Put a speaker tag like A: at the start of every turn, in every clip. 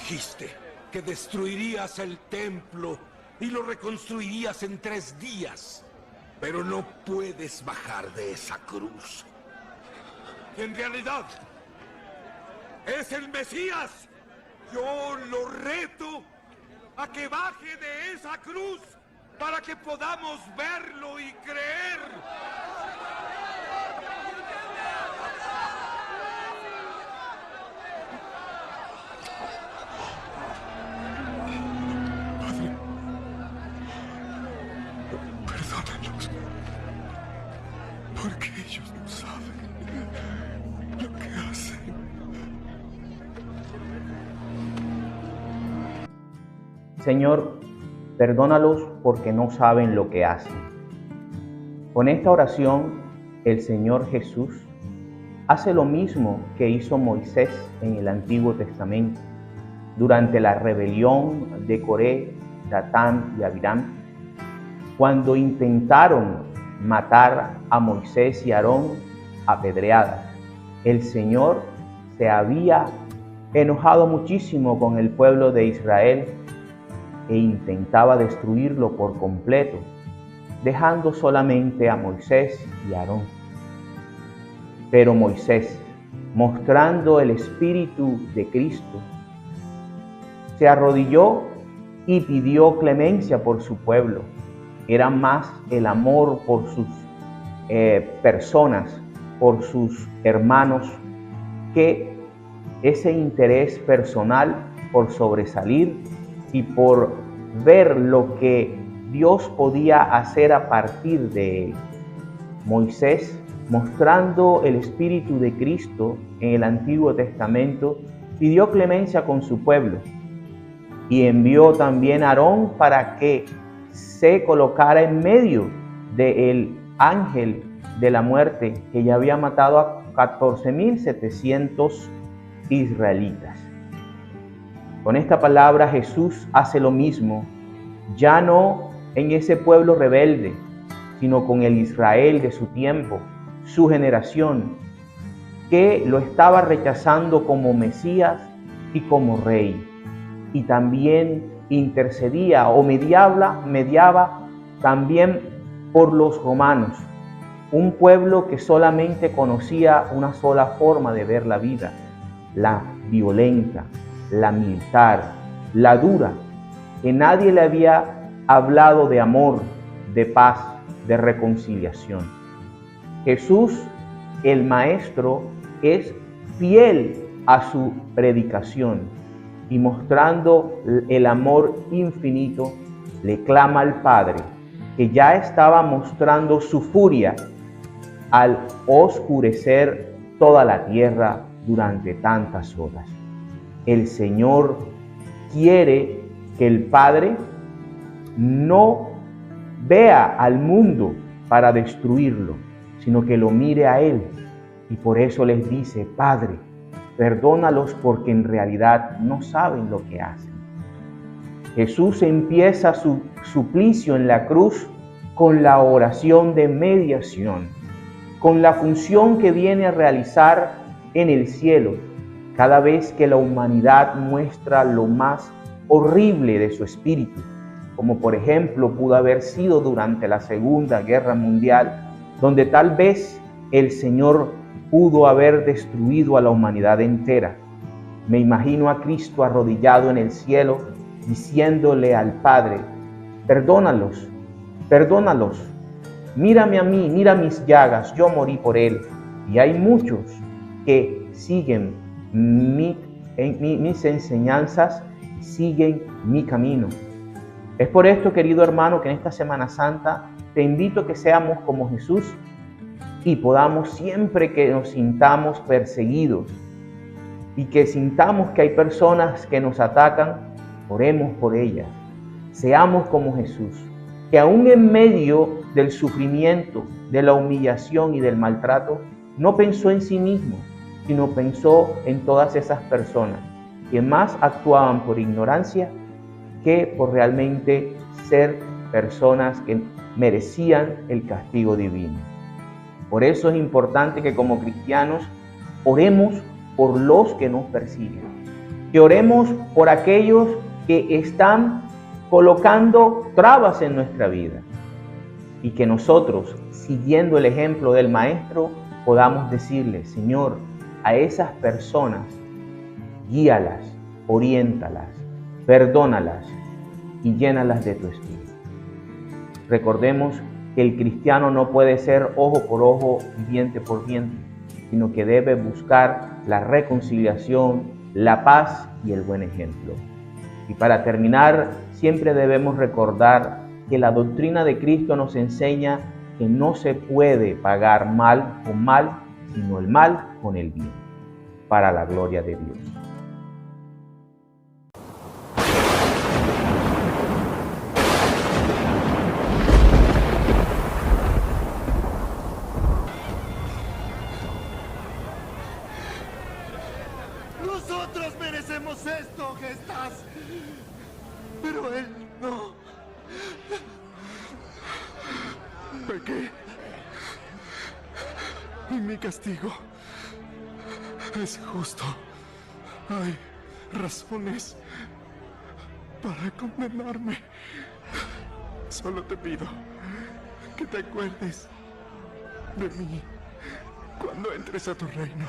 A: dijiste que destruirías el templo y lo reconstruirías en 3 días. Pero no puedes bajar de esa cruz. En realidad, es el Mesías. Yo lo reto a que baje de esa cruz para que podamos verlo y creer.
B: Perdónalos, porque ellos no saben lo que hacen.
C: Señor, perdónalos porque no saben lo que hacen. Con esta oración, el Señor Jesús hace lo mismo que hizo Moisés en el Antiguo Testamento, durante la rebelión de Coré, Datán y Abiram, cuando intentaron matar a Moisés y Aarón a pedradas. El Señor se había enojado muchísimo con el pueblo de Israel e intentaba destruirlo por completo, dejando solamente a Moisés y a Aarón. Pero Moisés, mostrando el Espíritu de Cristo, se arrodilló y pidió clemencia por su pueblo. Era más el amor por sus personas, por sus hermanos, que ese interés personal por sobresalir y por ver lo que Dios podía hacer a partir de él. Moisés, mostrando el Espíritu de Cristo en el Antiguo Testamento, pidió clemencia con su pueblo y envió también a Aarón para que se colocara en medio del ángel de la muerte que ya había matado a 14.700 israelitas. Con esta palabra Jesús hace lo mismo, ya no en ese pueblo rebelde, sino con el Israel de su tiempo, su generación, que lo estaba rechazando como Mesías y como Rey. Y también intercedía o mediaba también por los romanos, un pueblo que solamente conocía una sola forma de ver la vida, la violenta, la militar, la dura, que nadie le había hablado de amor, de paz, de reconciliación. Jesús, el Maestro, es fiel a su predicación y mostrando el amor infinito, le clama al Padre, que ya estaba mostrando su furia al oscurecer toda la tierra durante tantas horas. El Señor quiere que el Padre no vea al mundo para destruirlo, sino que lo mire a Él. Y por eso les dice: Padre, perdónalos porque en realidad no saben lo que hacen. Jesús empieza su suplicio en la cruz con la oración de mediación, con la función que viene a realizar en el cielo cada vez que la humanidad muestra lo más horrible de su espíritu, como por ejemplo pudo haber sido durante la Segunda Guerra Mundial, donde tal vez el Señor pudo haber destruido a la humanidad entera. Me imagino a Cristo arrodillado en el cielo, diciéndole al Padre: perdónalos, perdónalos, mírame a mí, mira mis llagas, yo morí por él. Y hay muchos que siguen mis enseñanzas, siguen mi camino. Es por esto, querido hermano, que en esta Semana Santa te invito a que seamos como Jesús y podamos, siempre que nos sintamos perseguidos y que sintamos que hay personas que nos atacan, oremos por ellas. Seamos como Jesús, que aún en medio del sufrimiento, de la humillación y del maltrato, no pensó en sí mismo, sino pensó en todas esas personas que más actuaban por ignorancia que por realmente ser personas que merecían el castigo divino. Por eso es importante que como cristianos oremos por los que nos persiguen. que oremos por aquellos que están colocando trabas en nuestra vida y que nosotros, siguiendo el ejemplo del Maestro, podamos decirle: Señor, a esas personas, guíalas, oriéntalas, perdónalas y llénalas de tu Espíritu. Recordemos que el cristiano no puede ser ojo por ojo y diente por diente, sino que debe buscar la reconciliación, la paz y el buen ejemplo. Y para terminar, siempre debemos recordar que la doctrina de Cristo nos enseña que no se puede pagar mal con mal, sino el mal con el bien, para la gloria de Dios.
B: Nosotros merecemos esto, Gestas, pero él no. Pequé y mi castigo es justo. Hay razones para condenarme. Solo te pido que te acuerdes de mí cuando entres a tu reino,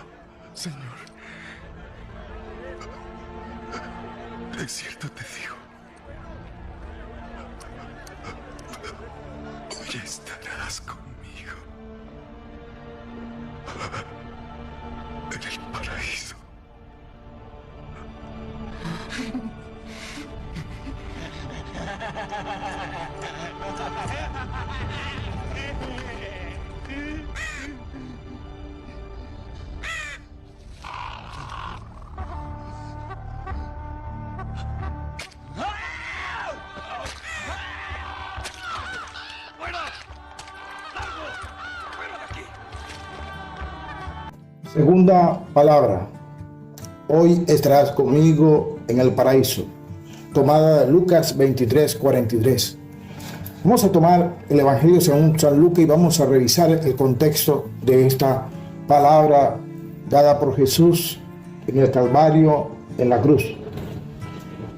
B: Señor. De cierto te digo, hoy estarás conmigo en el paraíso.
D: Segunda palabra, hoy estarás conmigo en el paraíso, tomada de Lucas 23:43. Vamos a tomar el Evangelio según San Lucas y vamos a revisar el contexto de esta palabra dada por Jesús en el Calvario, en la cruz.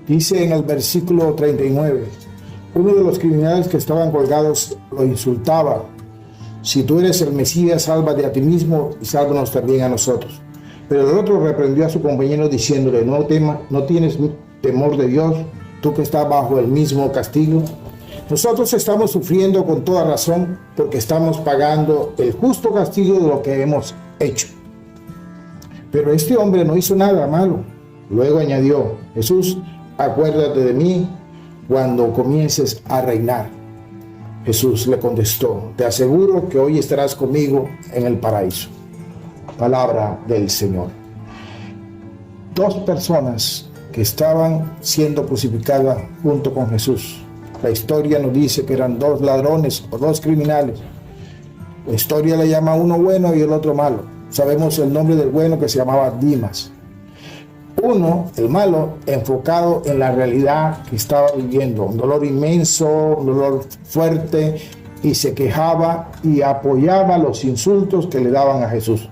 D: Dice en el versículo 39, uno de los criminales que estaban colgados lo insultaba: si tú eres el Mesías, sálvate a ti mismo y sálvanos también a nosotros. Pero el otro reprendió a su compañero diciéndole: no tienes temor de Dios, tú que estás bajo el mismo castigo. Nosotros estamos sufriendo con toda razón porque estamos pagando el justo castigo de lo que hemos hecho. Pero este hombre no hizo nada malo. Luego añadió: Jesús, acuérdate de mí cuando comiences a reinar. Jesús le contestó: te aseguro que hoy estarás conmigo en el paraíso. Palabra del Señor. Dos personas que estaban siendo crucificadas junto con Jesús. La historia nos dice que eran dos ladrones o dos criminales. La historia le llama a uno bueno y el otro malo. Sabemos el nombre del bueno, que se llamaba Dimas. Uno, el malo, enfocado en la realidad que estaba viviendo, un dolor inmenso, un dolor fuerte, y se quejaba y apoyaba los insultos que le daban a Jesús.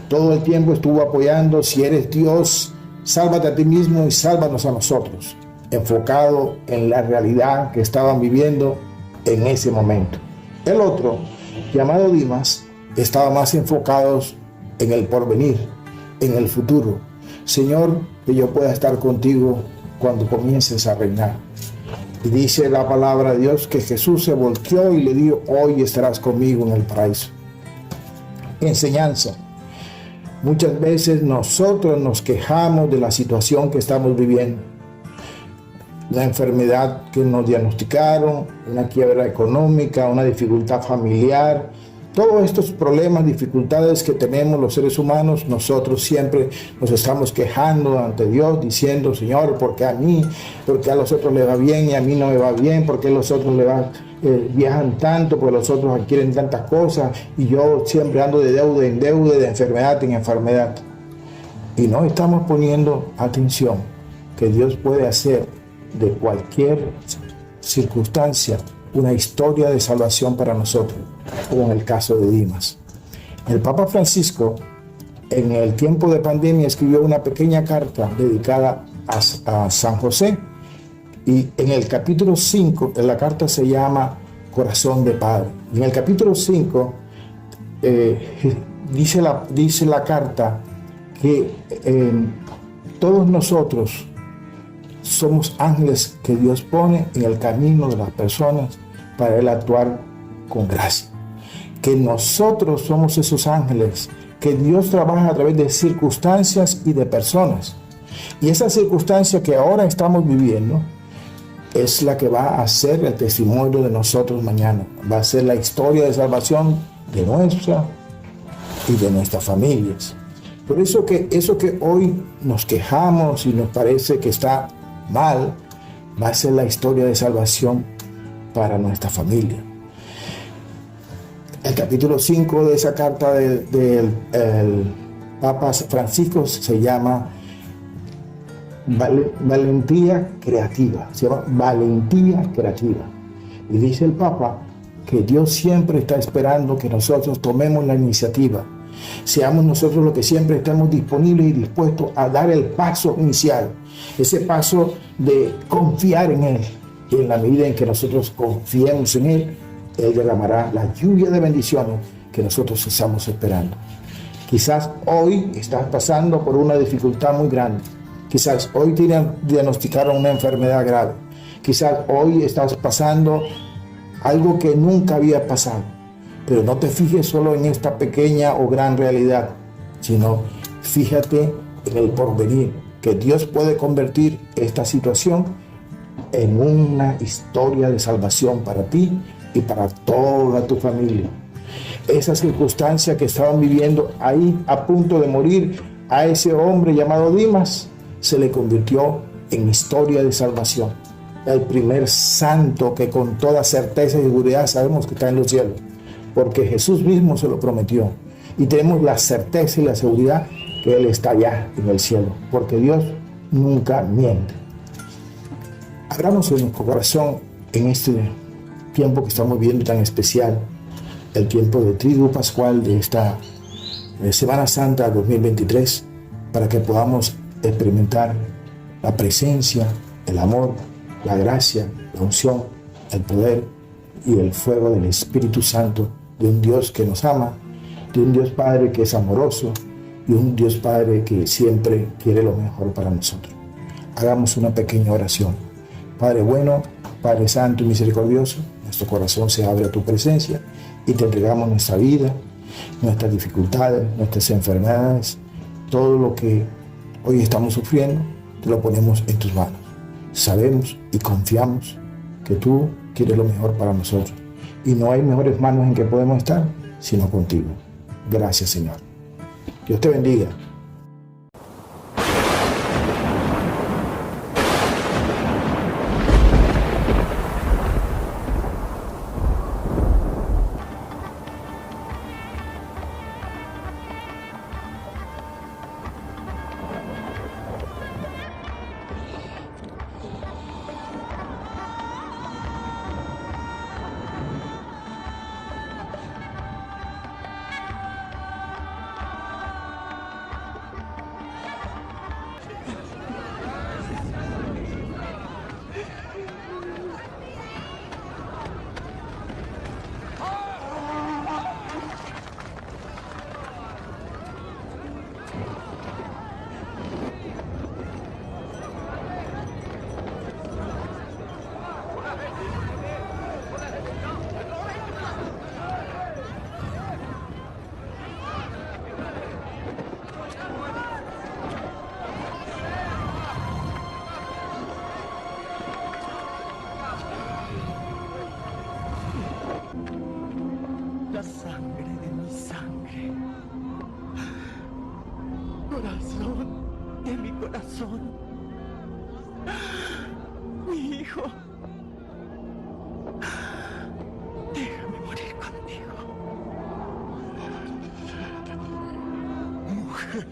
D: Todo el tiempo estuvo apoyando: si eres Dios, sálvate a ti mismo y sálvanos a nosotros, enfocado en la realidad que estaban viviendo en ese momento. El otro, llamado Dimas, estaba más enfocado en el porvenir, en el futuro. Señor, que yo pueda estar contigo cuando comiences a reinar. Y dice la palabra de Dios que Jesús se volteó y le dijo: hoy estarás conmigo en el paraíso. Enseñanza. Muchas veces nosotros nos quejamos de la situación que estamos viviendo. La enfermedad que nos diagnosticaron, una quiebra económica, una dificultad familiar. Todos estos problemas, dificultades que tenemos los seres humanos, nosotros siempre nos estamos quejando ante Dios, diciendo: Señor, ¿por qué a mí? ¿Por qué a los otros les va bien y a mí no me va bien? ¿Por qué los otros viajan tanto? Porque los otros adquieren tantas cosas y yo siempre ando de deuda en deuda, de enfermedad en enfermedad. Y no estamos poniendo atención que Dios puede hacer de cualquier circunstancia una historia de salvación para nosotros, como en el caso de Dimas. El Papa Francisco en el tiempo de pandemia escribió una pequeña carta dedicada a San José, y en el capítulo 5, la carta se llama Corazón de Padre. Y en el capítulo 5 dice la carta que todos nosotros somos ángeles que Dios pone en el camino de las personas para Él actuar con gracia. Que nosotros somos esos ángeles que Dios trabaja a través de circunstancias y de personas. Y esa circunstancia que ahora estamos viviendo es la que va a ser el testimonio de nosotros mañana. Va a ser la historia de salvación de nuestra y de nuestras familias. Por eso que hoy nos quejamos y nos parece que está mal, va a ser la historia de salvación para nuestra familia. El capítulo 5 de esa carta del Papa Francisco se llama Valentía Creativa. Se llama Valentía Creativa. Y dice el Papa que Dios siempre está esperando que nosotros tomemos la iniciativa. Seamos nosotros los que siempre estemos disponibles y dispuestos a dar el paso inicial. Ese paso de confiar en Él. Y en la medida en que nosotros confiemos en Él, Él derramará la lluvia de bendiciones que nosotros estamos esperando. Quizás hoy estás pasando por una dificultad muy grande. Quizás hoy te diagnosticaron una enfermedad grave. Quizás hoy estás pasando algo que nunca había pasado. Pero no te fijes solo en esta pequeña o gran realidad, sino fíjate en el porvenir, que Dios puede convertir esta situación en una historia de salvación para ti y para toda tu familia. Esa circunstancia que estaban viviendo ahí a punto de morir a ese hombre llamado Dimas, se le convirtió en historia de salvación. El primer santo que con toda certeza y seguridad sabemos que está en los cielos, porque Jesús mismo se lo prometió. Y tenemos la certeza y la seguridad que Él está allá en el cielo, porque Dios nunca miente. Abramos en nuestro corazón en este tiempo que estamos viviendo tan especial, el tiempo de Triduo Pascual de esta Semana Santa 2023, para que podamos experimentar la presencia, el amor, la gracia, la unción, el poder y el fuego del Espíritu Santo de un Dios que nos ama, de un Dios Padre que es amoroso y un Dios Padre que siempre quiere lo mejor para nosotros. Hagamos una pequeña oración. Padre bueno, Padre Santo y misericordioso, nuestro corazón se abre a tu presencia y te entregamos nuestra vida, nuestras dificultades, nuestras enfermedades, todo lo que hoy estamos sufriendo, te lo ponemos en tus manos. Sabemos y confiamos que tú quieres lo mejor para nosotros y no hay mejores manos en que podemos estar sino contigo. Gracias, Señor. Dios te bendiga.
B: La sangre de mi sangre. Corazón de mi corazón. Mi hijo. Déjame morir contigo.
A: Mujer.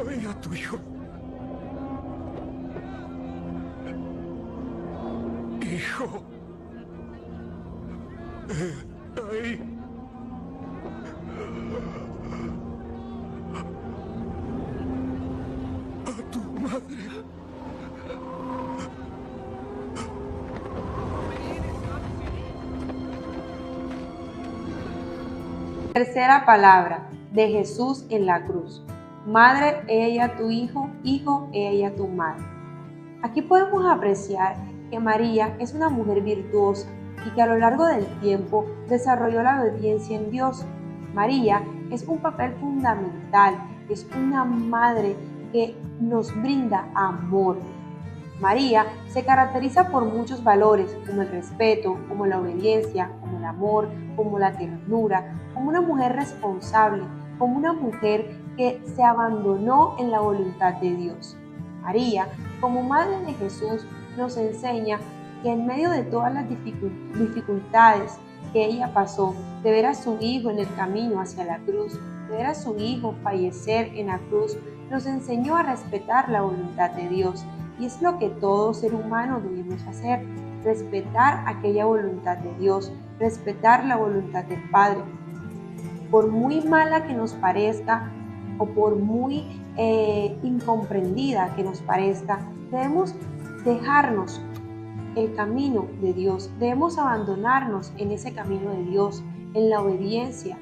A: Oiga a tu hijo. Hijo. Ahí.
E: Tercera palabra de Jesús en la cruz. Madre, ella tu hijo, hijo, ella tu madre. Aquí podemos apreciar que María es una mujer virtuosa y que a lo largo del tiempo desarrolló la obediencia en Dios. María es un papel fundamental, es una madre que nos brinda amor. María se caracteriza por muchos valores, como el respeto, como la obediencia, como el amor, como la ternura, como una mujer responsable, como una mujer que se abandonó en la voluntad de Dios. María, como madre de Jesús, nos enseña que en medio de todas las dificultades que ella pasó, de ver a su hijo en el camino hacia la cruz, de ver a su hijo fallecer en la cruz, nos enseñó a respetar la voluntad de Dios. Y es lo que todo ser humano debemos hacer, respetar aquella voluntad de Dios, respetar la voluntad del Padre. Por muy mala que nos parezca o por muy incomprendida que nos parezca, debemos dejarnos el camino de Dios, debemos abandonarnos en ese camino de Dios, en la obediencia.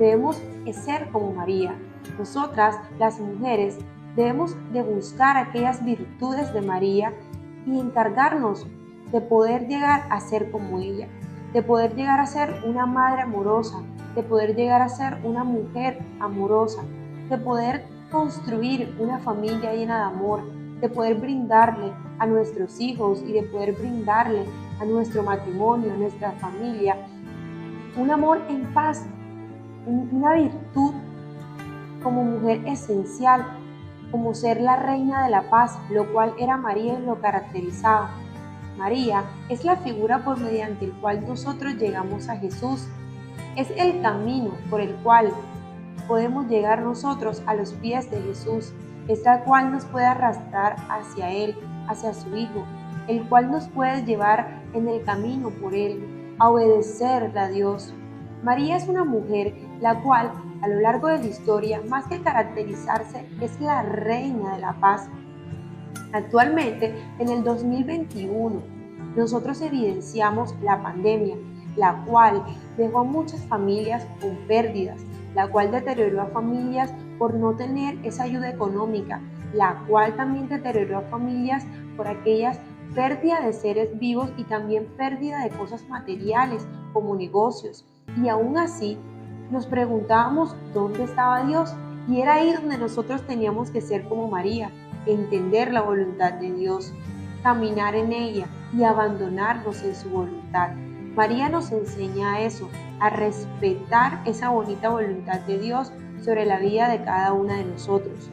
E: Debemos ser como María. Nosotras, las mujeres, debemos de buscar aquellas virtudes de María y encargarnos de poder llegar a ser como ella, de poder llegar a ser una madre amorosa, de poder llegar a ser una mujer amorosa, de poder construir una familia llena de amor, de poder brindarle a nuestros hijos y de poder brindarle a nuestro matrimonio, a nuestra familia, un amor en paz, una virtud como mujer esencial, como ser la reina de la paz, lo cual era María y lo caracterizaba. María es la figura por mediante el cual nosotros llegamos a Jesús. Es el camino por el cual podemos llegar nosotros a los pies de Jesús. Es la cual nos puede arrastrar hacia Él, hacia su Hijo, el cual nos puede llevar en el camino por Él, a obedecerle a Dios. María es una mujer la cual a lo largo de la historia, más que caracterizarse, es la reina de la paz. Actualmente, en el 2021, nosotros evidenciamos la pandemia, la cual dejó a muchas familias con pérdidas, la cual deterioró a familias por no tener esa ayuda económica, la cual también deterioró a familias por aquellas pérdidas de seres vivos y también pérdida de cosas materiales como negocios. Y aún así, nos preguntábamos dónde estaba Dios, y era ahí donde nosotros teníamos que ser como María, entender la voluntad de Dios, caminar en ella y abandonarnos en su voluntad. María nos enseña a eso, a respetar esa bonita voluntad de Dios sobre la vida de cada una de nosotros.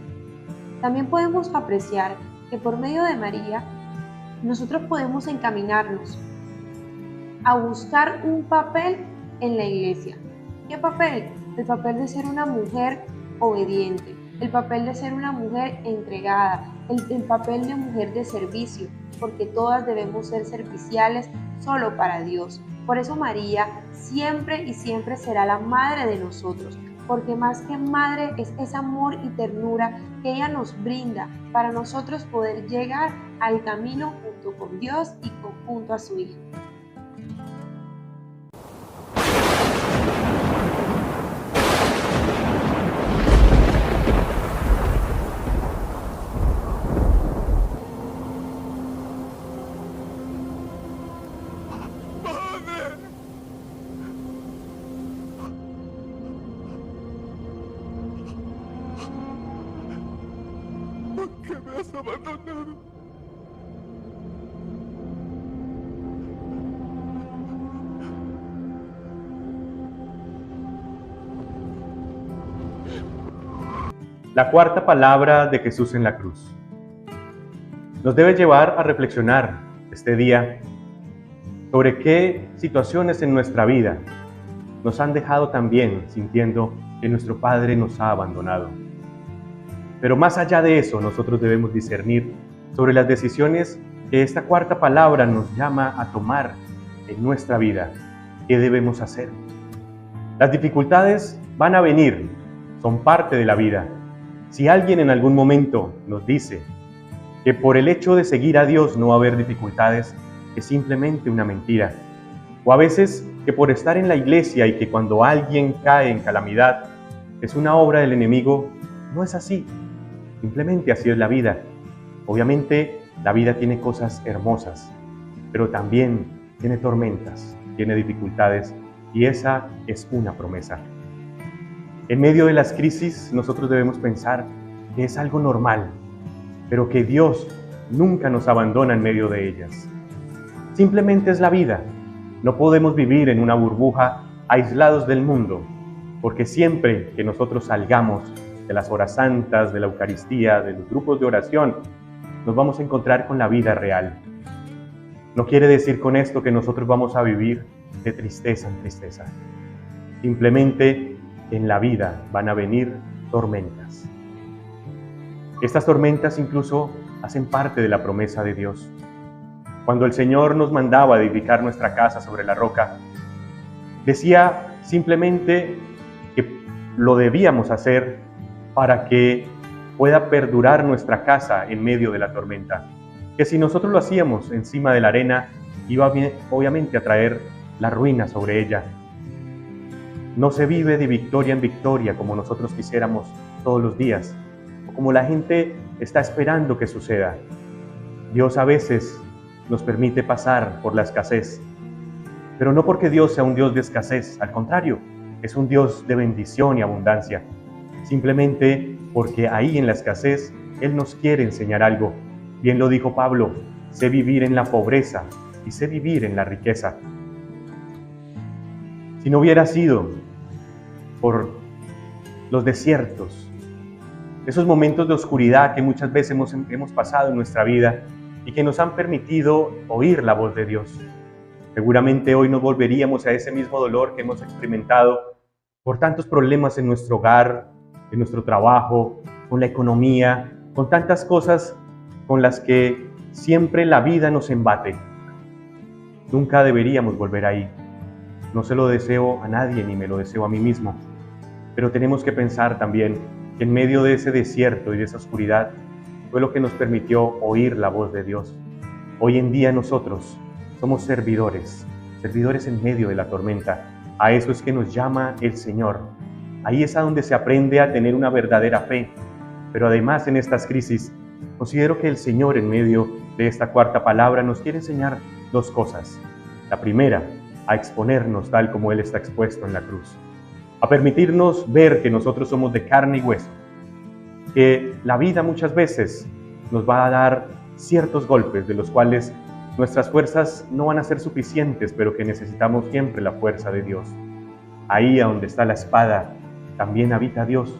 E: También podemos apreciar que por medio de María, nosotros podemos encaminarnos a buscar un papel en la iglesia. ¿Qué papel? El papel de ser una mujer obediente, el papel de ser una mujer entregada, el papel de mujer de servicio, porque todas debemos ser serviciales solo para Dios. Por eso María siempre y siempre será la madre de nosotros, porque más que madre es ese amor y ternura que ella nos brinda para nosotros poder llegar al camino junto con Dios y junto a su Hijo.
B: ¿Por qué me has abandonado?
F: La cuarta palabra de Jesús en la cruz nos debe llevar a reflexionar este día sobre qué situaciones en nuestra vida nos han dejado también sintiendo que nuestro Padre nos ha abandonado. Pero más allá de eso, nosotros debemos discernir sobre las decisiones que esta cuarta palabra nos llama a tomar en nuestra vida. ¿Qué debemos hacer? Las dificultades van a venir, son parte de la vida. Si alguien en algún momento nos dice que por el hecho de seguir a Dios no va a haber dificultades, es simplemente una mentira. O a veces que por estar en la iglesia y que cuando alguien cae en calamidad es una obra del enemigo. No es así. Simplemente así es la vida. Obviamente la vida tiene cosas hermosas, pero también tiene tormentas, tiene dificultades, y esa es una promesa. En medio de las crisis nosotros debemos pensar que es algo normal, pero que Dios nunca nos abandona en medio de ellas. Simplemente es la vida. No podemos vivir en una burbuja aislados del mundo, porque siempre que nosotros salgamos de las horas santas, de la Eucaristía, de los grupos de oración, nos vamos a encontrar con la vida real. No quiere decir con esto que nosotros vamos a vivir de tristeza en tristeza. Simplemente en la vida van a venir tormentas. Estas tormentas incluso hacen parte de la promesa de Dios. Cuando el Señor nos mandaba edificar nuestra casa sobre la roca, decía simplemente que lo debíamos hacer para que pueda perdurar nuestra casa en medio de la tormenta. Que si nosotros lo hacíamos encima de la arena, iba obviamente a traer la ruina sobre ella. No se vive de victoria en victoria como nosotros quisiéramos todos los días, o como la gente está esperando que suceda. Dios a veces nos permite pasar por la escasez, pero no porque Dios sea un Dios de escasez, al contrario, es un Dios de bendición y abundancia. Simplemente porque ahí en la escasez Él nos quiere enseñar algo. Bien lo dijo Pablo: sé vivir en la pobreza y sé vivir en la riqueza. Si no hubiera sido por los desiertos, esos momentos de oscuridad que muchas veces hemos pasado en nuestra vida y que nos han permitido oír la voz de Dios, seguramente hoy no volveríamos a ese mismo dolor que hemos experimentado por tantos problemas en nuestro hogar, en nuestro trabajo, con la economía, con tantas cosas con las que siempre la vida nos embate. Nunca deberíamos volver ahí. No se lo deseo a nadie ni me lo deseo a mí mismo, pero tenemos que pensar también que en medio de ese desierto y de esa oscuridad fue lo que nos permitió oír la voz de Dios. Hoy en día nosotros somos servidores en medio de la tormenta. A eso es que nos llama el Señor. Ahí es a donde se aprende a tener una verdadera fe. Pero además en estas crisis, considero que el Señor en medio de esta cuarta palabra nos quiere enseñar dos cosas. La primera, a exponernos tal como Él está expuesto en la cruz. A permitirnos ver que nosotros somos de carne y hueso. Que la vida muchas veces nos va a dar ciertos golpes de los cuales nuestras fuerzas no van a ser suficientes, pero que necesitamos siempre la fuerza de Dios. Ahí a donde está la espada, también habita Dios.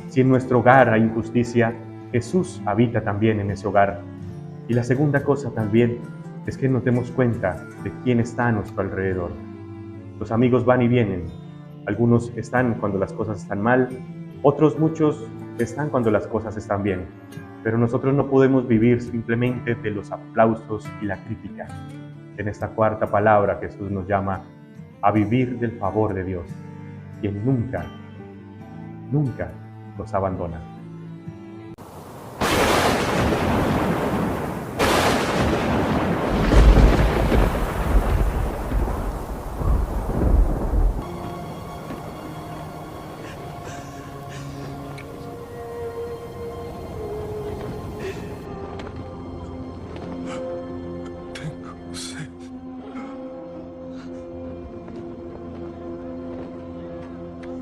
F: Si en nuestro hogar hay injusticia, Jesús habita también en ese hogar. Y la segunda cosa también es que nos demos cuenta de quién está a nuestro alrededor. Los amigos van y vienen. Algunos están cuando las cosas están mal, otros muchos están cuando las cosas están bien. Pero nosotros no podemos vivir simplemente de los aplausos y la crítica. En esta cuarta palabra Jesús nos llama a vivir del favor de Dios, quien nunca nos abandona.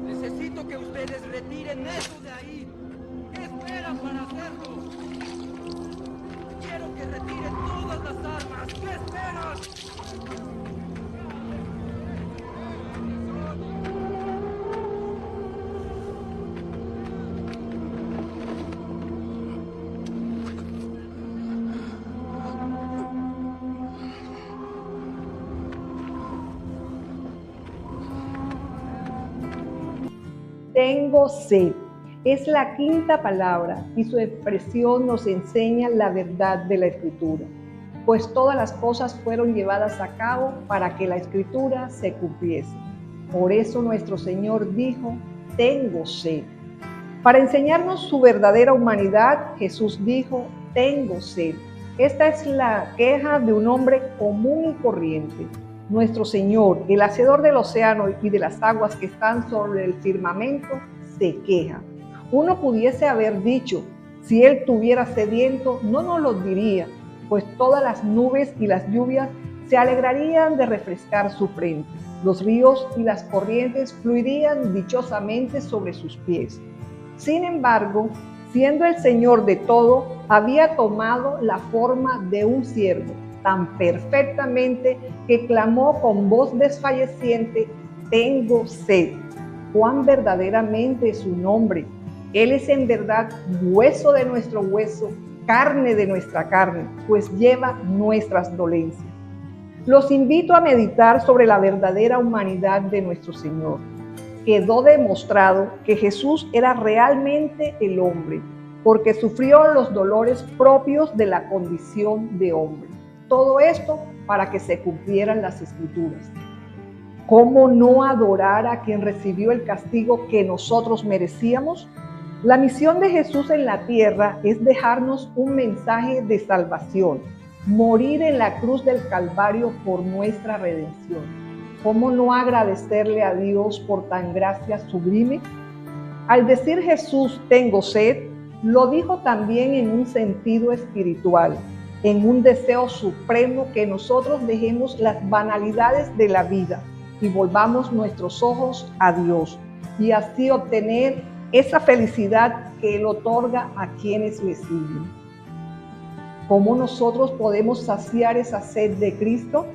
G: Necesito que ustedes retiren eso de ahí. ¿Qué esperan para hacerlo? Quiero que retiren todas las armas. ¿Qué esperan?
H: Tengo sed. Es la quinta palabra y su expresión nos enseña la verdad de la Escritura, pues todas las cosas fueron llevadas a cabo para que la Escritura se cumpliese. Por eso nuestro Señor dijo, tengo sed. Para enseñarnos su verdadera humanidad, Jesús dijo, tengo sed. Esta es la queja de un hombre común y corriente. nuestro Señor, el hacedor del océano y de las aguas que están sobre el firmamento, se queja. Uno pudiese haber dicho, si Él tuviera sediento, no nos lo diría, pues todas las nubes y las lluvias se alegrarían de refrescar su frente. Los ríos y las corrientes fluirían dichosamente sobre sus pies. Sin embargo, siendo el Señor de todo, había tomado la forma de un siervo, tan perfectamente que clamó con voz desfalleciente: tengo sed. Cuán verdaderamente es su nombre. Él es en verdad hueso de nuestro hueso, carne de nuestra carne, pues lleva nuestras dolencias. Los invito a meditar sobre la verdadera humanidad de nuestro Señor. Quedó demostrado que Jesús era realmente el hombre, porque sufrió los dolores propios de la condición de hombre. Todo esto para que se cumplieran las Escrituras. ¿Cómo no adorar a quien recibió el castigo que nosotros merecíamos? La misión de Jesús en la tierra es dejarnos un mensaje de salvación, morir en la cruz del Calvario por nuestra redención. ¿Cómo no agradecerle a Dios por tan gracia sublime? Al decir Jesús, tengo sed, lo dijo también en un sentido espiritual, en un deseo supremo que nosotros dejemos las banalidades de la vida y volvamos nuestros ojos a Dios, y así obtener esa felicidad que Él otorga a quienes le siguen. ¿Cómo nosotros podemos saciar esa sed de Cristo?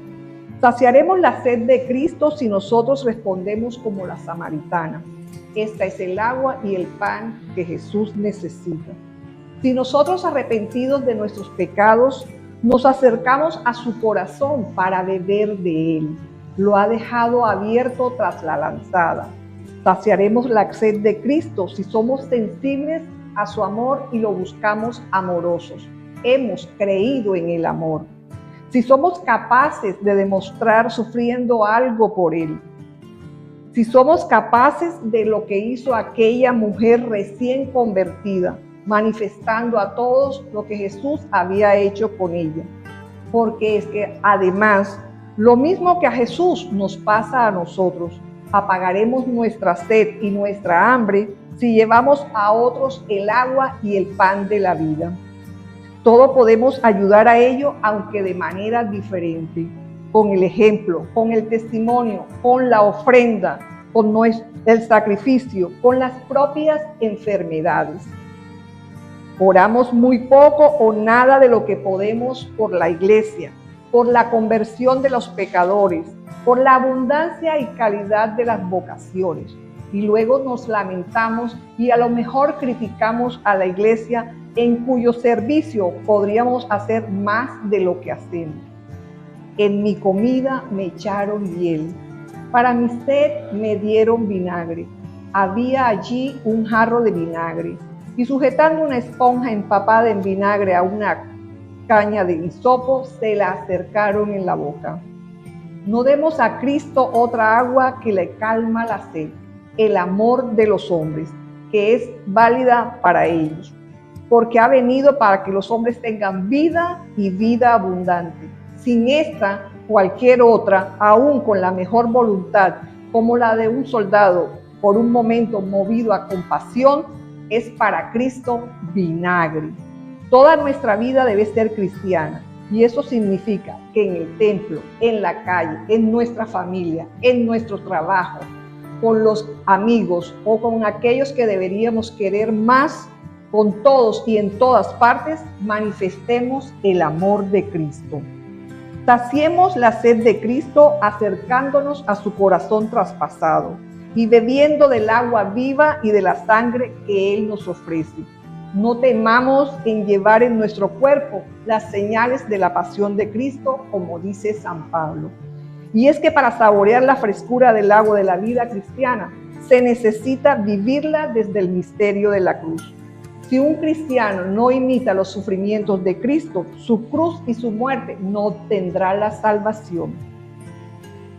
H: Saciaremos la sed de Cristo si nosotros respondemos como la samaritana: esta es el agua y el pan que Jesús necesita. Si nosotros, arrepentidos de nuestros pecados, nos acercamos a su corazón para beber de Él, lo ha dejado abierto tras la lanzada. Saciaremos la sed de Cristo si somos sensibles a su amor y lo buscamos amorosos. Hemos creído en el amor. Si somos capaces de demostrar sufriendo algo por Él. Si somos capaces de lo que hizo aquella mujer recién convertida, manifestando a todos lo que Jesús había hecho con ella. Porque es que además, lo mismo que a Jesús nos pasa a nosotros. Apagaremos nuestra sed y nuestra hambre si llevamos a otros el agua y el pan de la vida. Todos podemos ayudar a ello, aunque de manera diferente, con el ejemplo, con el testimonio, con la ofrenda, con el sacrificio, con las propias enfermedades. Oramos muy poco o nada de lo que podemos por la iglesia, por la conversión de los pecadores, por la abundancia y calidad de las vocaciones. Y luego nos lamentamos y a lo mejor criticamos a la iglesia, en cuyo servicio podríamos hacer más de lo que hacemos. En mi comida me echaron hiel, para mi sed me dieron vinagre. Había allí un jarro de vinagre, y sujetando una esponja empapada en vinagre a una caña de hisopo, se la acercaron en la boca. No demos a Cristo otra agua que le calma la sed, el amor de los hombres, que es válida para ellos, porque ha venido para que los hombres tengan vida y vida abundante. Sin esta, cualquier otra, aún con la mejor voluntad, como la de un soldado, por un momento movido a compasión, es para Cristo vinagre. Toda nuestra vida debe ser cristiana, y eso significa que en el templo, en la calle, en nuestra familia, en nuestro trabajo, con los amigos o con aquellos que deberíamos querer más, con todos y en todas partes, manifestemos el amor de Cristo. Saciemos la sed de Cristo acercándonos a su corazón traspasado y bebiendo del agua viva y de la sangre que Él nos ofrece. No temamos en llevar en nuestro cuerpo las señales de la pasión de Cristo, como dice San Pablo. Y es que para saborear la frescura del agua de la vida cristiana, se necesita vivirla desde el misterio de la cruz. Si un cristiano no imita los sufrimientos de Cristo, su cruz y su muerte, no obtendrá la salvación.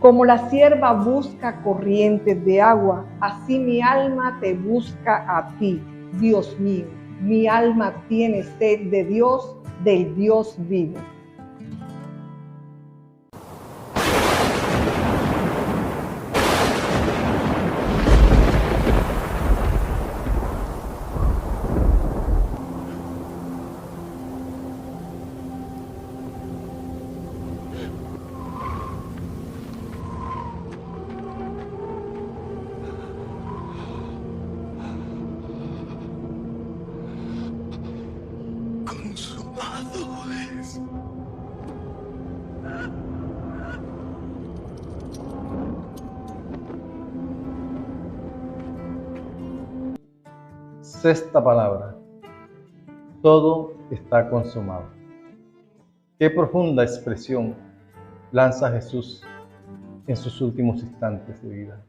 H: Como la sierva busca corrientes de agua, así mi alma te busca a ti, Dios mío. Mi alma tiene sed de Dios, del Dios vivo.
A: pecadores.
I: Sexta palabra. Todo está consumado. Qué profunda expresión lanza Jesús en sus últimos instantes de vida.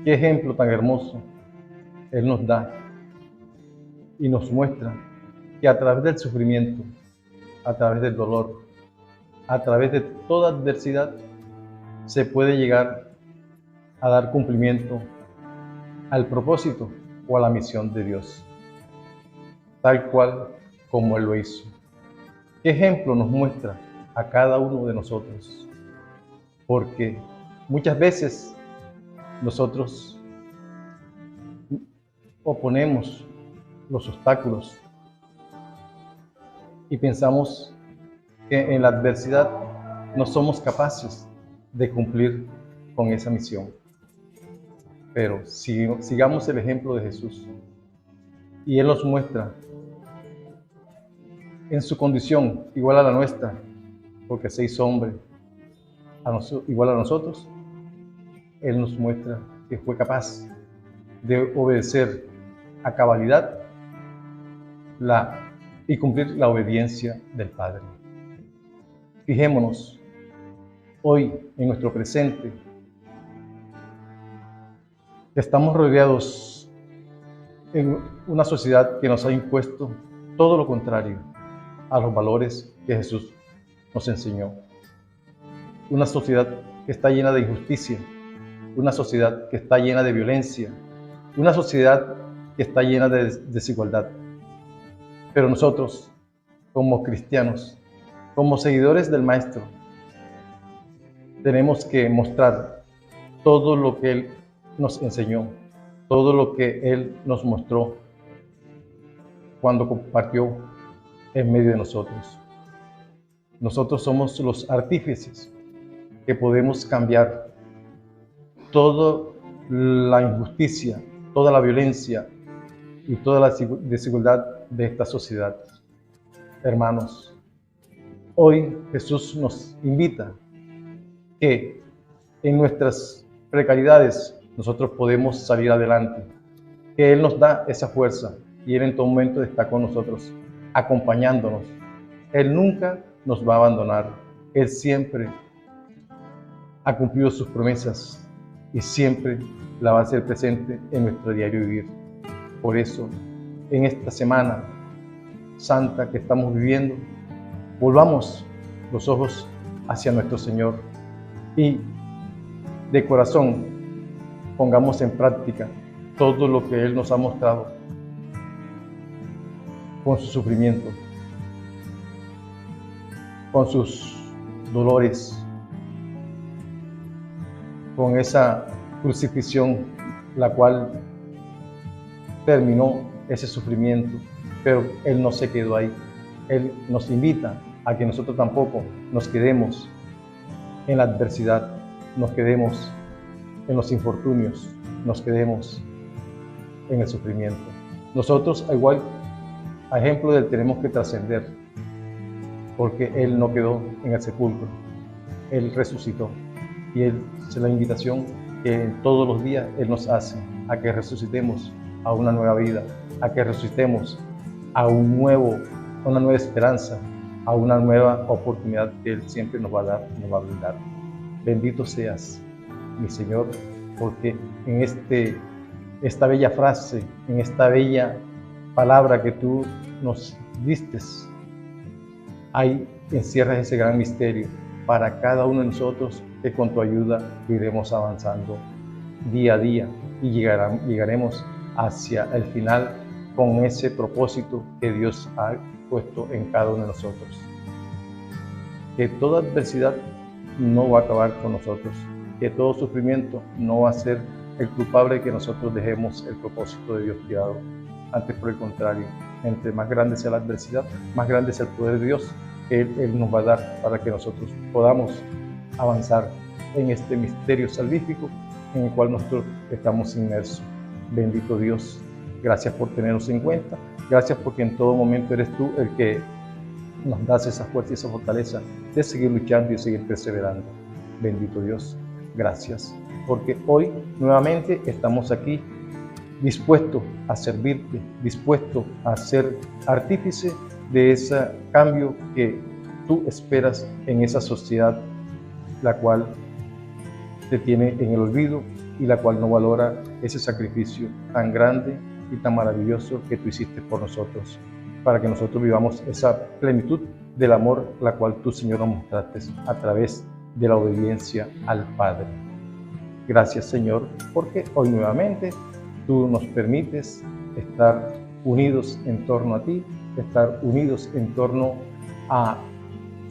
I: Qué ejemplo tan hermoso Él nos da y nos muestra que a través del sufrimiento, a través del dolor, a través de toda adversidad, se puede llegar a dar cumplimiento al propósito o a la misión de Dios, tal cual como Él lo hizo. ¿Qué ejemplo nos muestra a cada uno de nosotros? Porque muchas veces nosotros oponemos los obstáculos y pensamos que en la adversidad no somos capaces de cumplir con esa misión. Pero si sigamos el ejemplo de Jesús y Él nos muestra en su condición igual a la nuestra, porque se hizo hombre igual a nosotros, Él nos muestra que fue capaz de obedecer a cabalidad y cumplir la obediencia del Padre. Fijémonos hoy en nuestro presente, que estamos rodeados en una sociedad que nos ha impuesto todo lo contrario a los valores que Jesús nos enseñó. Una sociedad que está llena de injusticia, una sociedad que está llena de violencia, una sociedad que está llena de desigualdad. Pero nosotros, como cristianos, como seguidores del Maestro, tenemos que mostrar todo lo que Él nos enseñó, todo lo que Él nos mostró cuando compartió en medio de nosotros. Nosotros somos los artífices que podemos cambiar toda la injusticia, toda la violencia y toda la desigualdad de esta sociedad. Hermanos, hoy Jesús nos invita que en nuestras precariedades nosotros podemos salir adelante, que Él nos da esa fuerza y Él en todo momento está con nosotros, acompañándonos. Él nunca nos va a abandonar. Él siempre ha cumplido sus promesas y siempre la va a hacer presente en nuestro diario vivir. Por eso, en esta semana santa que estamos viviendo, volvamos los ojos hacia nuestro Señor y de corazón pongamos en práctica todo lo que Él nos ha mostrado con su sufrimiento, con sus dolores, con esa crucifixión, la cual terminó ese sufrimiento, pero Él no se quedó ahí. Él nos invita a que nosotros tampoco nos quedemos en la adversidad, nos quedemos en los infortunios, nos quedemos en el sufrimiento. Nosotros, igual, a ejemplo de Él, tenemos que trascender, porque Él no quedó en el sepulcro, Él resucitó. Y Él es la invitación que todos los días Él nos hace a que resucitemos a una nueva vida, a que resucitemos a una nueva esperanza, a una nueva oportunidad que Él siempre nos va a dar, nos va a brindar. Bendito seas, mi Señor, porque en esta bella frase, en esta bella palabra que tú nos diste, encierras ese gran misterio para cada uno de nosotros, que con tu ayuda iremos avanzando día a día y llegaremos hacia el final con ese propósito que Dios ha puesto en cada uno de nosotros. Que toda adversidad no va a acabar con nosotros, que todo sufrimiento no va a ser el culpable de que nosotros dejemos el propósito de Dios tirado. Antes, por el contrario, entre más grande sea la adversidad, más grande es el poder de Dios que Él nos va a dar para que nosotros podamos avanzar en este misterio salvífico en el cual nosotros estamos inmersos. Bendito Dios, gracias por tenernos en cuenta Gracias porque en todo momento eres tú el que nos das esa fuerza y esa fortaleza de seguir luchando y de seguir perseverando. Bendito Dios, gracias, porque hoy nuevamente estamos aquí dispuestos a servirte, dispuestos a ser artífice de ese cambio que tú esperas en esa sociedad, la cual te tiene en el olvido y la cual no valora ese sacrificio tan grande y tan maravilloso que tú hiciste por nosotros, para que nosotros vivamos esa plenitud del amor, la cual tú, Señor, nos mostraste a través de la obediencia al Padre. Gracias, Señor, porque hoy nuevamente tú nos permites estar unidos en torno a ti, estar unidos en torno a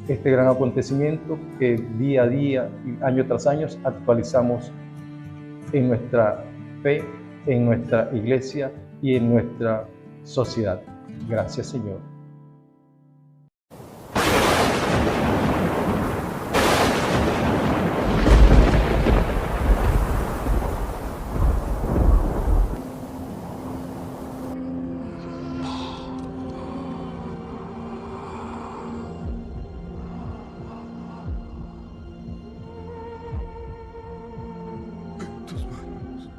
I: este gran acontecimiento que día a día y año tras año actualizamos en nuestra fe, en nuestra iglesia y en nuestra sociedad. Gracias, Señor.
B: En tus manos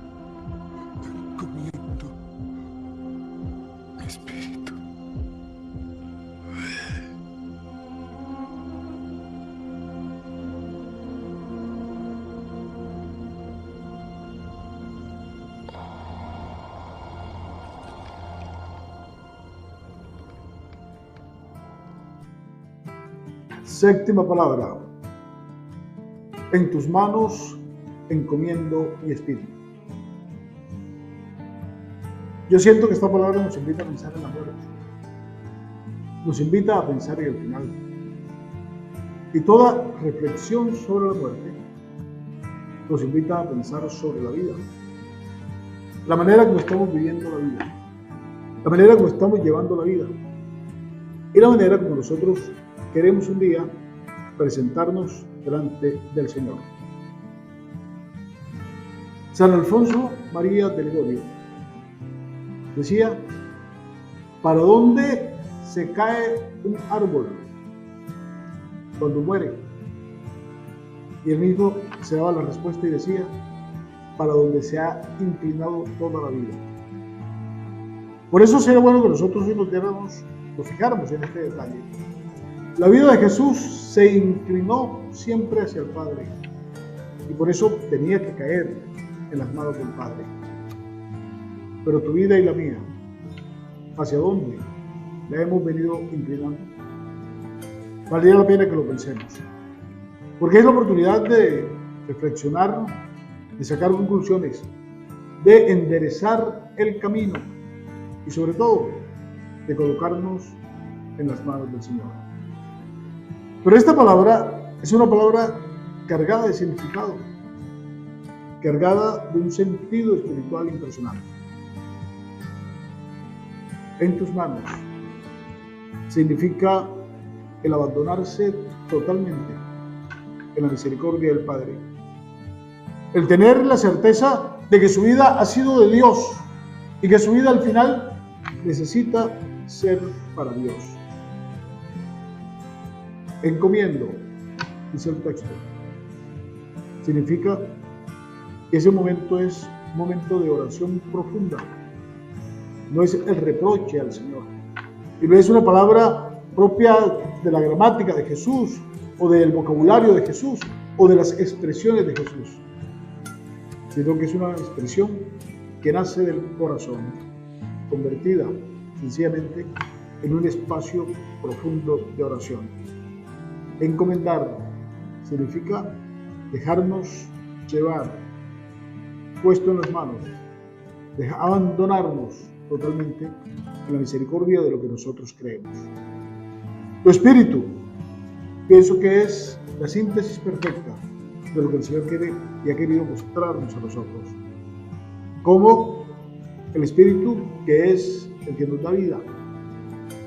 B: encomiendo mi espíritu.
D: Séptima palabra. En tus manos encomiendo mi espíritu. Yo siento que esta palabra nos invita a pensar en la muerte. Nos invita a pensar en el final. Y toda reflexión sobre la muerte nos invita a pensar sobre la vida. La manera como estamos viviendo la vida. La manera como estamos llevando la vida. Y la manera como nosotros queremos un día presentarnos delante del Señor. San Alfonso María de Ligorio decía: ¿para dónde se cae un árbol cuando muere? Y él mismo se daba la respuesta y decía: para donde se ha inclinado toda la vida. Por eso sería bueno que nosotros hoy nos fijáramos en este detalle. La vida de Jesús se inclinó siempre hacia el Padre y por eso tenía que caer en las manos del Padre. Pero tu vida y la mía, ¿hacia dónde la hemos venido inclinando? Valdría la pena que lo pensemos, porque es la oportunidad de reflexionar, de sacar conclusiones, de enderezar el camino y sobre todo de colocarnos en las manos del Señor. Pero esta palabra es una palabra cargada de significado, cargada de un sentido espiritual impresionante. En tus manos significa el abandonarse totalmente en la misericordia del Padre. El tener la certeza de que su vida ha sido de Dios y que su vida al final necesita ser para Dios. Encomiendo, dice el texto, significa que ese momento es un momento de oración profunda. No es el reproche al Señor. Y no es una palabra propia de la gramática de Jesús, o del vocabulario de Jesús, o de las expresiones de Jesús, sino que es una expresión que nace del corazón, convertida sencillamente en un espacio profundo de oración. Encomendar significa dejarnos llevar, puesto en las manos, abandonarnos totalmente en la misericordia de lo que nosotros creemos. Tu espíritu, pienso que es la síntesis perfecta de lo que el Señor quiere y ha querido mostrarnos a nosotros. Como el espíritu, que es el que nos da vida,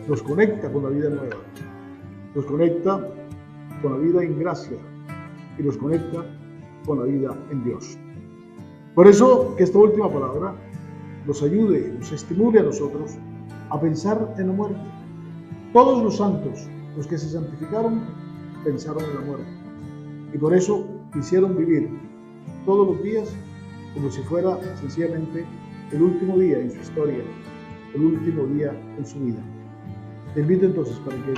D: nos conecta con la vida nueva, nos conecta con la vida en gracia y nos conecta con la vida en Dios. Por eso que esta última palabra nos ayude, nos estimule a nosotros
J: a pensar en la muerte. Todos los santos, los que se santificaron, pensaron en la muerte. Y por eso quisieron vivir todos los días como si fuera sencillamente el último día en su historia, el último día en su vida. Te invito entonces para que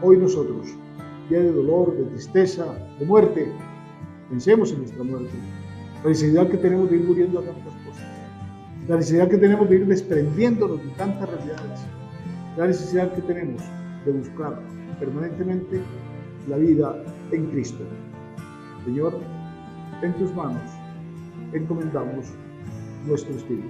J: hoy nosotros, día de dolor, de tristeza, de muerte, pensemos en nuestra muerte, la necesidad que tenemos de ir muriendo a tantas cosas, la necesidad que tenemos de ir desprendiéndonos de tantas realidades, la necesidad que tenemos de buscar permanentemente la vida en Cristo. Señor, en tus manos encomendamos nuestro espíritu.